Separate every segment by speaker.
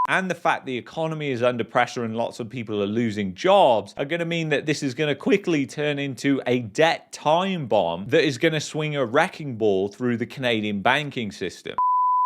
Speaker 1: and the fact the economy is under pressure and lots of people are losing jobs are going to mean that this is going to quickly turn into a debt time bomb that is going to swing a wrecking ball through the Canadian banking system.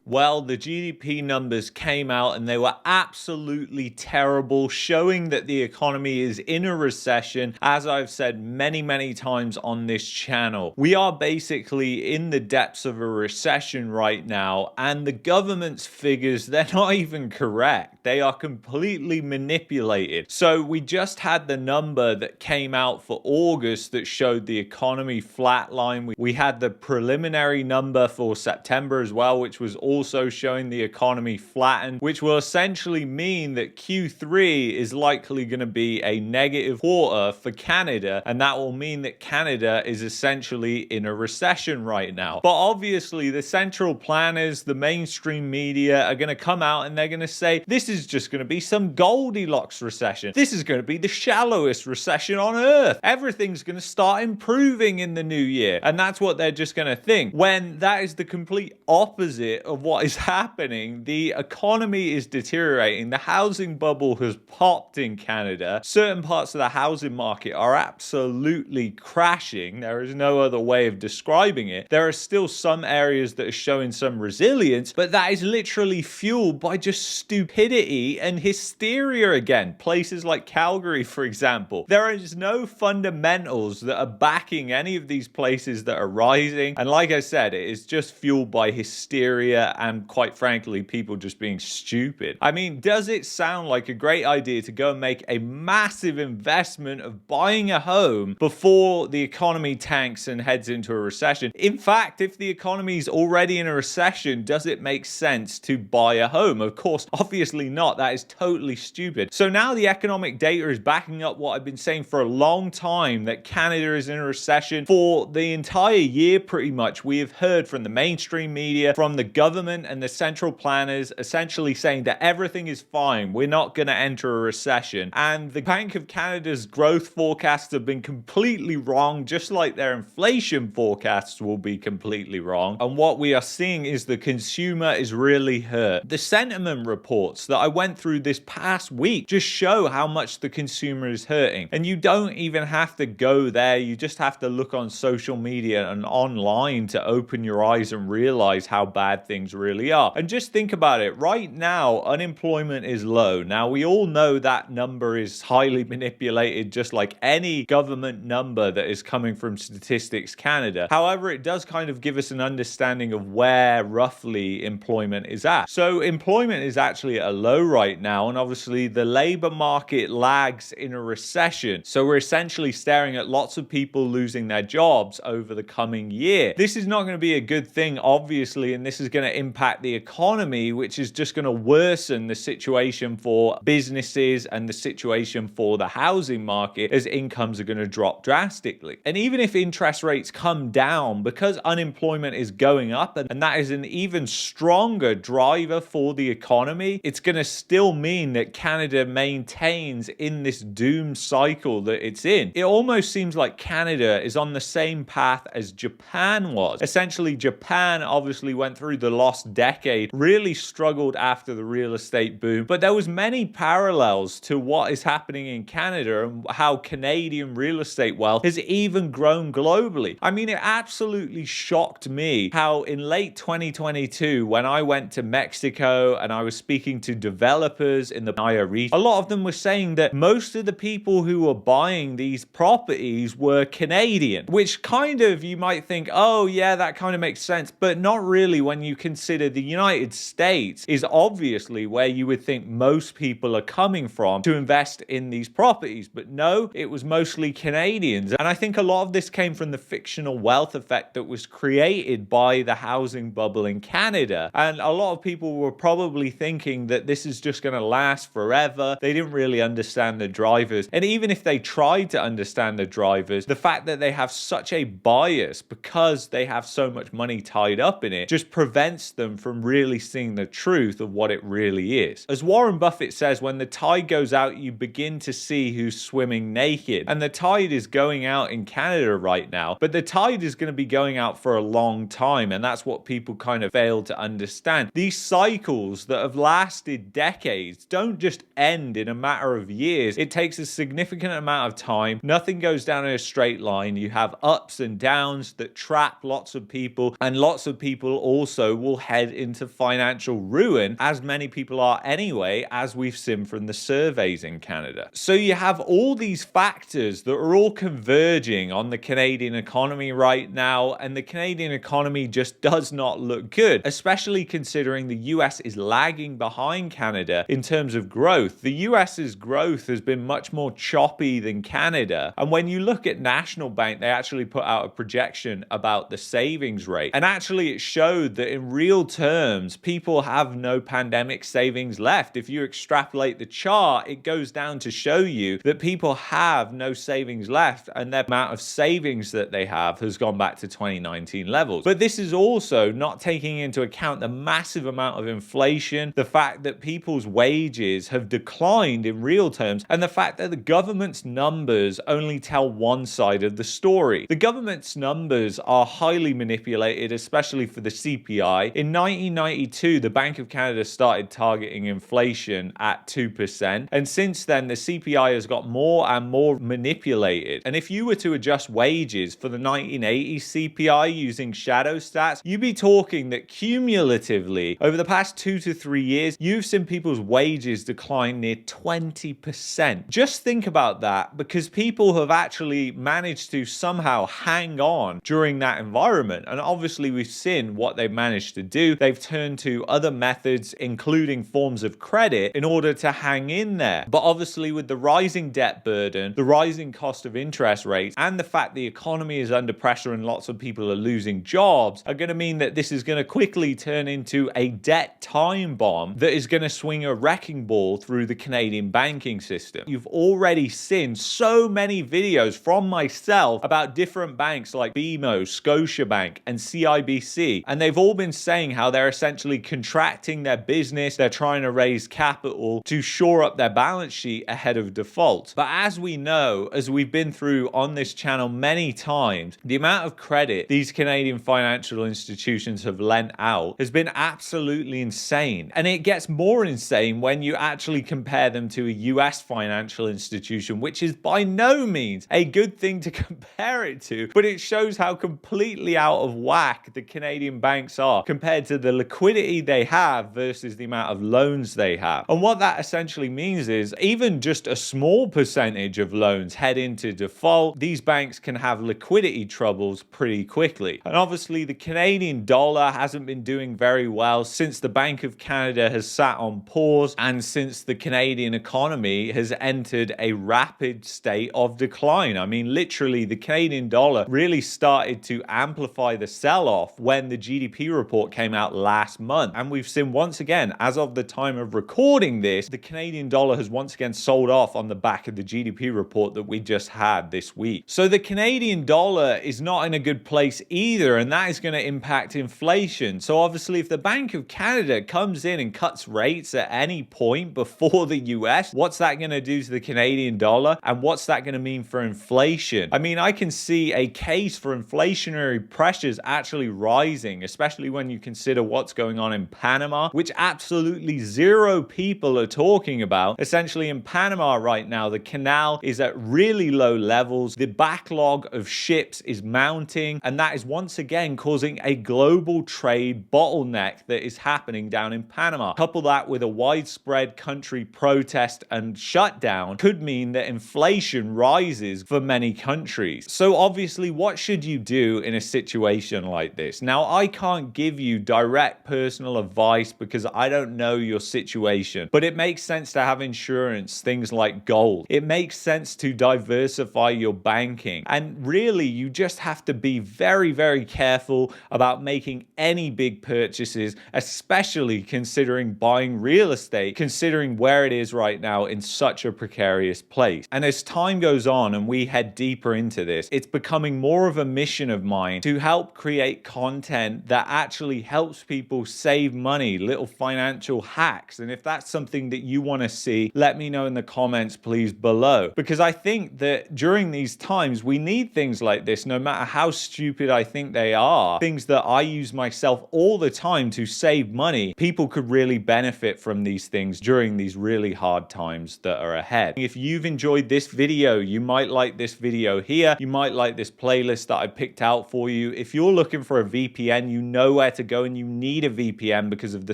Speaker 1: Well, the GDP numbers came out and they were absolutely terrible, showing that the economy is in a recession, as I've said many, many times on this channel. We are basically in the depths of a recession right now, and the government's figures, they're not even correct. They are completely manipulated. So we just had the number that came out for August that showed the economy flatline. We had the preliminary number for September as well, which was also showing the economy flattened, which will essentially mean that Q3 is likely going to be a negative quarter for Canada, and that will mean that Canada is essentially in a recession right now. But obviously the central planners, the mainstream media are going to come out and they're going to say this is just going to be some Goldilocks recession. This is going to be the shallowest recession on earth. Everything's going to start improving in the new year. And that's what they're just going to think, when that is the complete opposite of what is happening. The economy is deteriorating. The housing bubble has popped in Canada. Certain parts of the housing market are absolutely crashing. There is no other way of describing it. There are still some areas that are showing some resilience, but that is literally fueled by just stupidity and hysteria again. Places like Calgary, for example. There is no fundamentals that are backing any of these places that are rising. And like I said, it is just fueled by hysteria and, quite frankly, people just being stupid. I mean, does it sound like a great idea to go and make a massive investment of buying a home before the economy tanks and heads into a recession? In fact, if the economy is already in a recession, does it make sense to buy a home? Of course, obviously not. That is totally stupid. So now the economic data is backing up what I've been saying for a long time, that Canada is in a recession. For the entire year, pretty much, we have heard from the mainstream media, from the government and the central planners, essentially saying that everything is fine. We're not going to enter a recession. And the Bank of Canada's growth forecasts have been completely wrong, just like their inflation forecasts will be completely wrong. And what we are seeing is the consumer is really hurt. The sentiment reports that I went through this past week just show how much the consumer is hurting. And you don't even have to go there. You just have to look on social media and online to open your eyes and realize how bad things really are. And just think about it. Right now, unemployment is low. Now, we all know that number is highly manipulated, just like any government number that is coming from Statistics Canada. However, it does kind of give us an understanding of where roughly employment is at. So employment is actually at a low right now, and obviously the labor market lags in a recession. So we're essentially staring at lots of people losing their jobs over the coming year. This is not going to be a good thing, obviously, and this is going to impact the economy, which is just going to worsen the situation for businesses and the situation for the housing market, as incomes are going to drop drastically. And even if interest rates come down, because unemployment is going up, and that is an even stronger driver for the economy, it's going to still mean that Canada maintains in this doom cycle that it's in. It almost seems like Canada is on the same path as Japan was. Essentially, Japan obviously went through the lost decade, really struggled after the real estate boom, but there was many parallels to what is happening in Canada and how Canadian real estate wealth has even grown globally. I mean, it absolutely shocked me how in late 2022, when I went to Mexico and I was speaking to developers in the Maya region, a lot of them were saying that most of the people who were buying these properties were Canadian, which kind of, you might think, oh yeah, that kind of makes sense, but not really when you consider the United States is obviously where you would think most people are coming from to invest in these properties. But no, it was mostly Canadians. And I think a lot of this came from the fictional wealth effect that was created by the housing bubble in Canada. And a lot of people were probably thinking that this is just going to last forever. They didn't really understand the drivers. And even if they tried to understand the drivers, the fact that they have such a bias because they have so much money tied up in it just prevents prevents them from really seeing the truth of what it really is. As Warren Buffett says, when the tide goes out, you begin to see who's swimming naked. And the tide is going out in Canada right now, but the tide is going to be going out for a long time. And that's what people kind of fail to understand. These cycles that have lasted decades don't just end in a matter of years. It takes a significant amount of time. Nothing goes down in a straight line. You have ups and downs that trap lots of people, and lots of people also will head into financial ruin, as many people are anyway, as we've seen from the surveys in Canada. So you have all these factors that are all converging on the Canadian economy right now, and the Canadian economy just does not look good, especially considering the US is lagging behind Canada in terms of growth. The US's growth has been much more choppy than Canada, and when you look at National Bank, they actually put out a projection about the savings rate, and actually it showed that in real terms people have no pandemic savings left. If you extrapolate the chart, it goes down to show you that people have no savings left, and the amount of savings that they have has gone back to 2019 levels. But this is also not taking into account the massive amount of inflation, the fact that people's wages have declined in real terms, and the fact that the government's numbers only tell one side of the story. The government's numbers are highly manipulated, especially for the CPI. In 1992, the Bank of Canada started targeting inflation at 2%, and since then the CPI has got more and more manipulated. And if you were to adjust wages for the 1980 CPI using shadow stats, you'd be talking that cumulatively over the past 2 to 3 years, you've seen people's wages decline near 20%. Just think about that, because people have actually managed to somehow hang on during that environment. And obviously we've seen what they've managed to do. They've turned to other methods, including forms of credit, in order to hang in there. But obviously with the rising debt burden, the rising cost of interest rates, and the fact the economy is under pressure and lots of people are losing jobs, are going to mean that this is going to quickly turn into a debt time bomb that is going to swing a wrecking ball through the Canadian banking system. You've already seen so many videos from myself about different banks like BMO, Scotiabank, and CIBC, and they've all been saying how they're essentially contracting their business, they're trying to raise capital to shore up their balance sheet ahead of default. But as we know, as we've been through on this channel many times, the amount of credit these Canadian financial institutions have lent out has been absolutely insane. And it gets more insane when you actually compare them to a US financial institution, which is by no means a good thing to compare it to, but it shows how completely out of whack the Canadian banks are compared to the liquidity they have versus the amount of loans they have. And what that essentially means is even just a small percentage of loans head into default, these banks can have liquidity troubles pretty quickly. And obviously the Canadian dollar hasn't been doing very well since the Bank of Canada has sat on pause, and since the Canadian economy has entered a rapid state of decline. I mean, literally the Canadian dollar really started to amplify the sell-off when the GDP report came out last month. And we've seen once again, as of the time of recording this, the Canadian dollar has once again sold off on the back of the GDP report that we just had this week. So the Canadian dollar is not in a good place either, and that is going to impact inflation. So obviously if the Bank of Canada comes in and cuts rates at any point before the US, what's that going to do to the Canadian dollar, and what's that going to mean for inflation? I mean, I can see a case for inflationary pressures actually rising, especially when you consider what's going on in Panama, which absolutely zero people are talking about. Essentially in Panama right now, the canal is at really low levels. The backlog of ships is mounting, and that is once again causing a global trade bottleneck that is happening down in Panama. Couple that with a widespread country protest and shutdown could mean that inflation rises for many countries. So obviously, what should you do in a situation like this? Now, I can't give you direct personal advice because I don't know your situation, but it makes sense to have insurance, things like gold. It makes sense to diversify your banking. And really, you just have to be very, very careful about making any big purchases, especially considering buying real estate, considering where it is right now in such a precarious place. And as time goes on and we head deeper into this, it's becoming more of a mission of mine to help create content that actually actually helps people save money, little financial hacks. And if that's something that you want to see, let me know in the comments, please, below. Because I think that during these times, we need things like this, no matter how stupid I think they are. Things that I use myself all the time to save money. People could really benefit from these things during these really hard times that are ahead. If you've enjoyed this video, you might like this video here. You might like this playlist that I picked out for you. If you're looking for a VPN, you know where to go, and you need a VPN because of the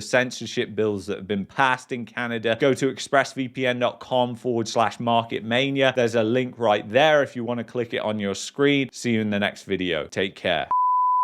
Speaker 1: censorship bills that have been passed in Canada. Go to expressvpn.com/marketmania. There's a link right there if you want to click it on your screen. See you in the next video. Take care.